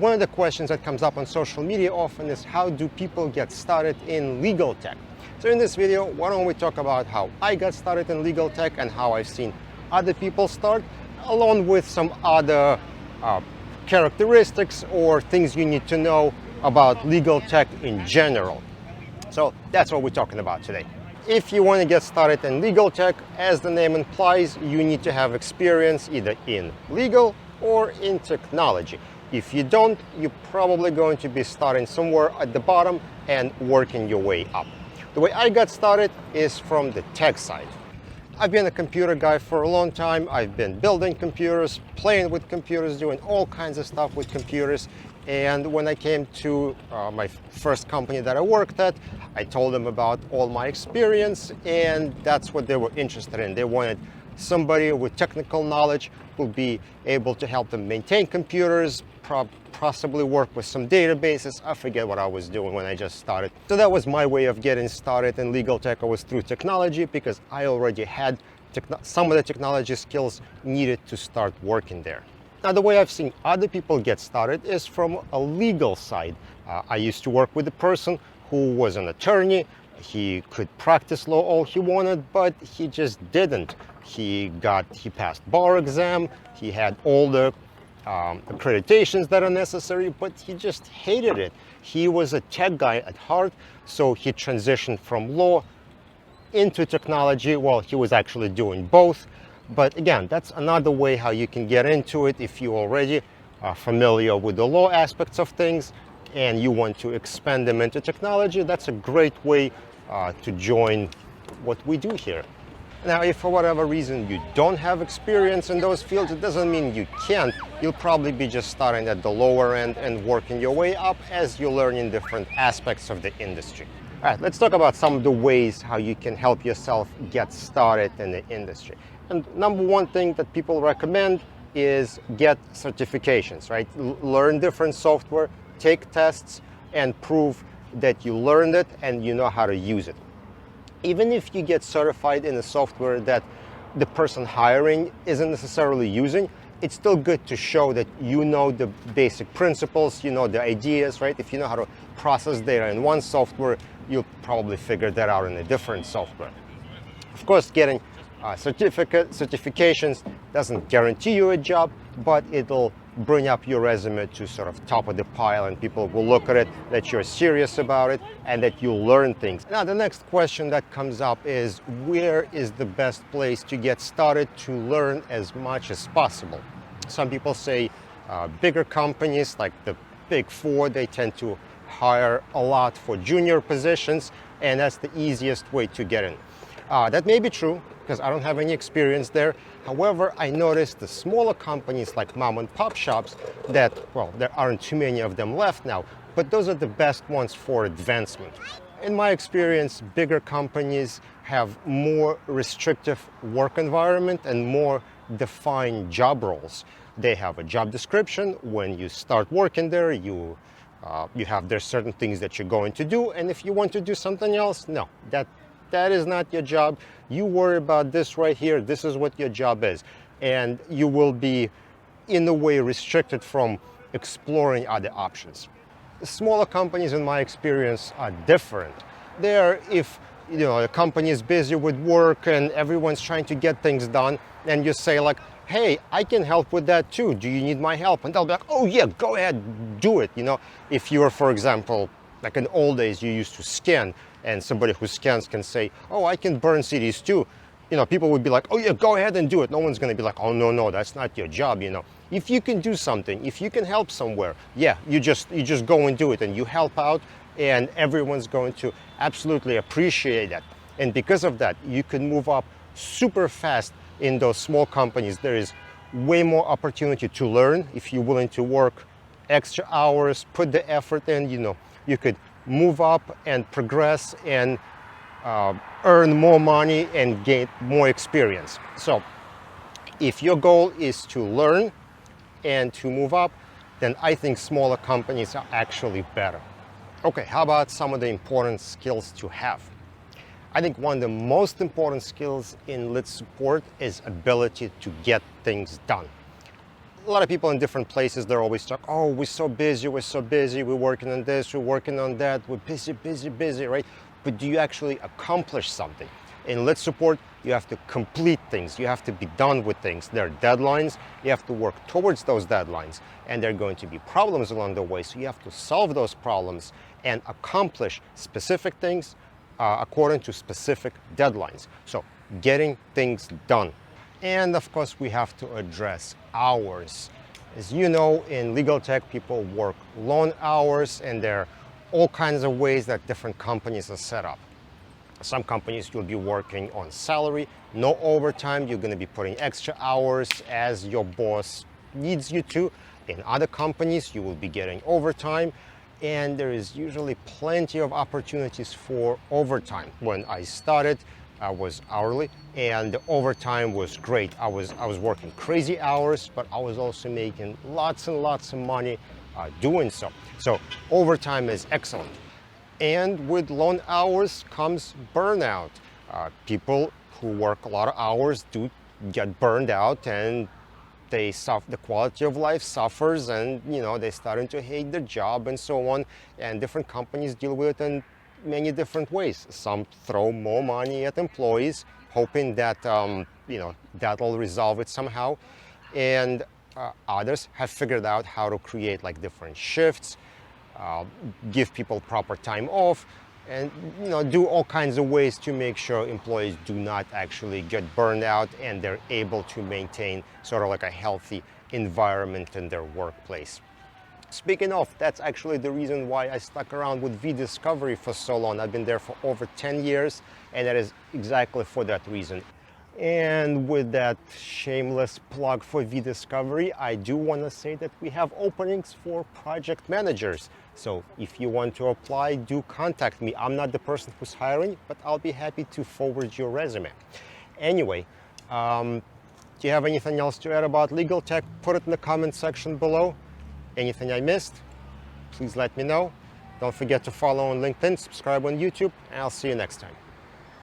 one of the questions that comes up on social media often is, how do people get started in legal tech? So in this video, why don't we talk about how I got started in legal tech and how I've seen other people start, along with some other characteristics or things you need to know about legal tech in general. So that's what we're talking about today. If you want to get started in legal tech, as the name implies, you need to have experience either in legal or in technology. If you don't, you're probably going to be starting somewhere at the bottom and working your way up. The way I got started is from the tech side. I've been a computer guy for a long time. I've been building computers, playing with computers, doing all kinds of stuff with computers. And when I came to my first company that I worked at, I told them about all my experience, and that's what they were interested in. They wanted somebody with technical knowledge who would be able to help them maintain computers, possibly work with some databases. I forget what I was doing when I just started. So that was my way of getting started in legal tech. I was through technology because I already had some of the technology skills needed to start working there. Now, the way I've seen other people get started is from a legal side. I used to work with a person who was an attorney. He could practice law all he wanted, but he just didn't. He passed bar exam, he had all the accreditations that are necessary, but he just hated it. He was a tech guy at heart, so he transitioned from law into technology. Well, he was actually doing both. But again, that's another way how you can get into it if you already are familiar with the law aspects of things and you want to expand them into technology. That's a great way to join what we do here. Now, if for whatever reason you don't have experience in those fields, it doesn't mean you can't. You'll probably be just starting at the lower end and working your way up as you learn in different aspects of the industry. All right, let's talk about some of the ways how you can help yourself get started in the industry. And number one thing that people recommend is get certifications, right? Learn different software, take tests, and prove that you learned it and you know how to use it. Even if you get certified in a software that the person hiring isn't necessarily using, it's still good to show that you know the basic principles, you know the ideas, right? If you know how to process data in one software, you'll probably figure that out in a different software. Of course, getting certifications doesn't guarantee you a job, but it'll bring up your resume to sort of top of the pile, and people will look at it that you're serious about it and that you learn things. Now, the next question that comes up is, where is the best place to get started to learn as much as possible? Some people say bigger companies like the Big Four, they tend to hire a lot for junior positions, and that's the easiest way to get in. That may be true because I don't have any experience there. However, I noticed the smaller companies like mom and pop shops that, well, there aren't too many of them left now, but those are the best ones for advancement. In my experience, bigger companies have more restrictive work environment and more defined job roles. They have a job description. When you start working there, you have there's certain things that you're going to do, and if you want to do something else, no, that is not your job. You worry about this right here. This is what your job is. And you will be, in a way, restricted from exploring other options. The smaller companies, in my experience, are different. There, if a company is busy with work and everyone's trying to get things done, and you say like, hey, I can help with that too. Do you need my help? And they'll be like, oh yeah, go ahead, do it. If you're, for example, like in old days, you used to scan, and somebody who scans can say, oh, I can burn CDs too. People would be like, oh yeah, go ahead and do it. No one's going to be like, oh no, that's not your job. If you can do something, if you can help somewhere, yeah, you just go and do it, and you help out, and everyone's going to absolutely appreciate that. And because of that, you can move up super fast in those small companies. There is way more opportunity to learn if you're willing to work extra hours, put the effort in. You could move up and progress and earn more money and gain more experience. So if your goal is to learn and to move up, then I think smaller companies are actually better. Okay, how about some of the important skills to have? I think one of the most important skills in lit support is ability to get things done. a lot of people in different places, they're always talk, oh, we're so busy, we're working on this, we're working on that, we're busy, right? But do you actually accomplish something? In Lit Support, you have to complete things, you have to be done with things. There are deadlines, you have to work towards those deadlines, and there are going to be problems along the way, so you have to solve those problems and accomplish specific things according to specific deadlines. So getting things done. And of course, we have to address hours. As you know, in legal tech, people work long hours, and there are all kinds of ways that different companies are set up. Some companies you'll be working on salary, no overtime, you're going to be putting extra hours as your boss needs you to. In other companies, you will be getting overtime, and there is usually plenty of opportunities for overtime. When I started, I was hourly, and the overtime was great. I was working crazy hours, but I was also making lots and lots of money doing so. So overtime is excellent. And with long hours comes burnout. People who work a lot of hours do get burned out, and they suffer, the quality of life suffers, and they're starting to hate their job and so on. And different companies deal with it in many different ways. Some throw more money at employees, hoping that that'll resolve it somehow. And others have figured out how to create like different shifts, give people proper time off, and do all kinds of ways to make sure employees do not actually get burned out, and they're able to maintain sort of like a healthy environment in their workplace. Speaking of, that's actually the reason why I stuck around with vDiscovery for so long. I've been there for over 10 years, and that is exactly for that reason. And with that shameless plug for vDiscovery, I do want to say that we have openings for project managers. So if you want to apply, do contact me. I'm not the person who's hiring, but I'll be happy to forward your resume. Anyway, do you have anything else to add about legal tech? Put it in the comment section below. Anything I missed, please let me know. Don't forget to follow on LinkedIn, subscribe on YouTube, and I'll see you next time.